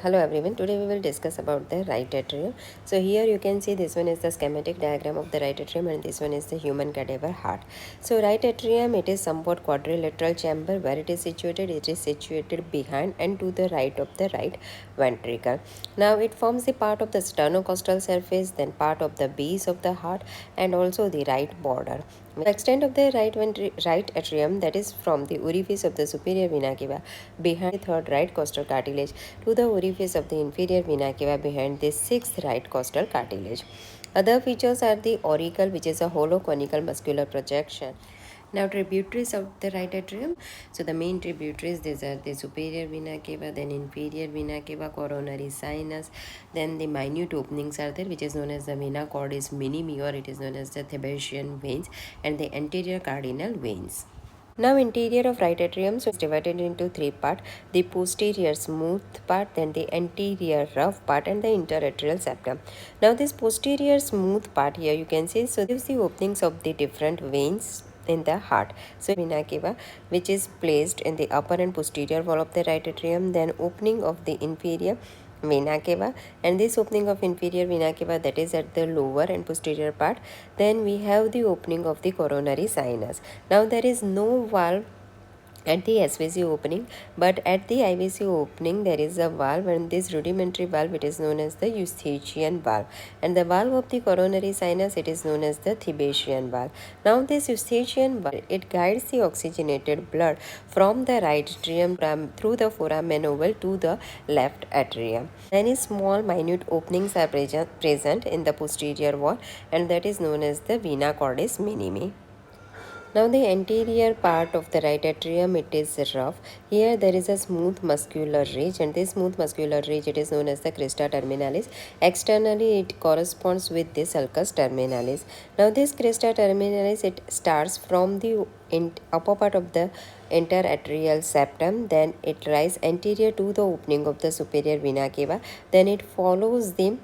Hello everyone, today we will discuss about the right atrium. So here you can see this one is the schematic diagram of the right atrium and this one is the human cadaver heart. So right atrium, it is somewhat quadrilateral chamber. Where it is situated behind and to the right of the right ventricle. Now it forms the part of the sternocostal surface, then part of the base of the heart and also the right border. The extent of the right atrium, that is from the orifice of the superior vena cava behind the third right costal cartilage to the orifice of the inferior vena cava behind the sixth right costal cartilage. Other features are the auricle, which is a hollow conical muscular projection. Now tributaries of the right atrium. So the main tributaries, these are the superior vena cava, then inferior vena cava, coronary sinus, then the minute openings are there, which is known as the vena cordis minimi, or it is known as the Thebesian veins, and the anterior cardinal veins. Now interior of right atrium is divided into three parts: the posterior smooth part, then the anterior rough part and the interatrial septum. Now this posterior smooth part here you can see, so gives the openings of the different veins in the heart. So vena cava, which is placed in the upper and posterior wall of the right atrium, then opening of the inferior vena cava, and this opening of inferior vena cava, that is at the lower and posterior part. Then we have the opening of the coronary sinus. Now there is no valve at the SVC opening, but at the IVC opening there is a valve, and this rudimentary valve, it is known as the Eustachian valve, and the valve of the coronary sinus, it is known as the Thebesian valve. Now this Eustachian valve, it guides the oxygenated blood from the right atrium through the foramen ovale to the left atrium. Many small minute openings are present in the posterior wall, and that is known as the vena cordis minimi. Now the anterior part of the right atrium, it is rough. Here there is a smooth muscular ridge, and this smooth muscular ridge, it is known as the crista terminalis. Externally it corresponds with the sulcus terminalis. Now this crista terminalis, it starts from the upper part of the interatrial septum, then it rises anterior to the opening of the superior vena cava, then it follows the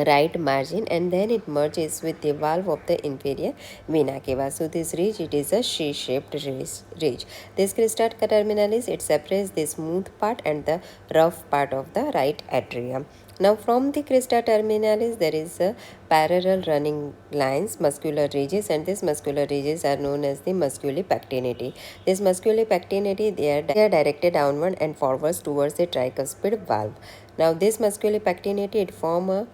right margin and then it merges with the valve of the inferior vena cava. So this ridge, it is a she-shaped ridge. This crista terminalis, it separates the smooth part and the rough part of the right atrium. Now from the crista terminalis there is a parallel running lines, muscular ridges, and these muscular ridges are known as the musculi pectinati. This musculi pectinati, they are directed downward and forwards towards the tricuspid valve. Now this musculi pectinati, it form a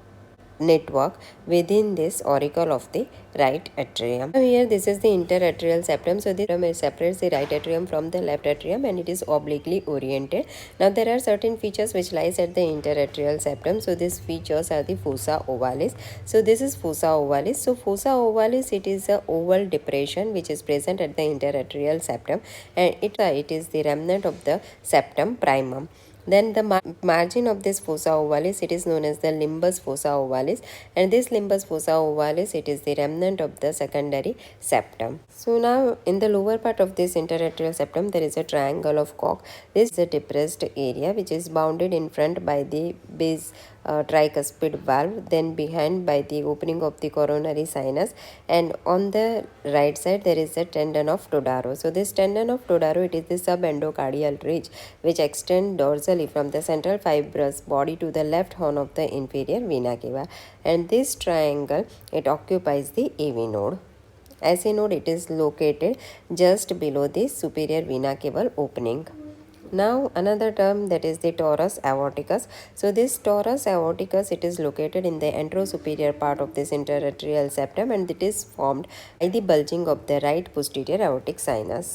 network within this auricle of the right atrium. Now here this is the interatrial septum. So this separates the right atrium from the left atrium and it is obliquely oriented. Now there are certain features which lies at the interatrial septum. So these features are the fossa ovalis. So this is fossa ovalis. So fossa ovalis, it is a oval depression which is present at the interatrial septum, and it is the remnant of the septum primum. Then the margin of this fossa ovalis, it is known as the limbus fossa ovalis, and this limbus fossa ovalis, it is the remnant of the secondary septum. So now in the lower part of this interatrial septum there is a triangle of Koch. This is a depressed area which is bounded in front by the base tricuspid valve, then behind by the opening of the coronary sinus, and on the right side there is a tendon of Todaro. So this tendon of Todaro, it is the subendocardial ridge which extends dorsally from the central fibrous body to the left horn of the inferior vena cava, and this triangle, it occupies the AV node. SA node, it is located just below the superior vena cava opening. Now another term, that is the torus aorticus. So this torus aorticus, it is located in the anterosuperior part of this interatrial septum, and it is formed by the bulging of the right posterior aortic sinus.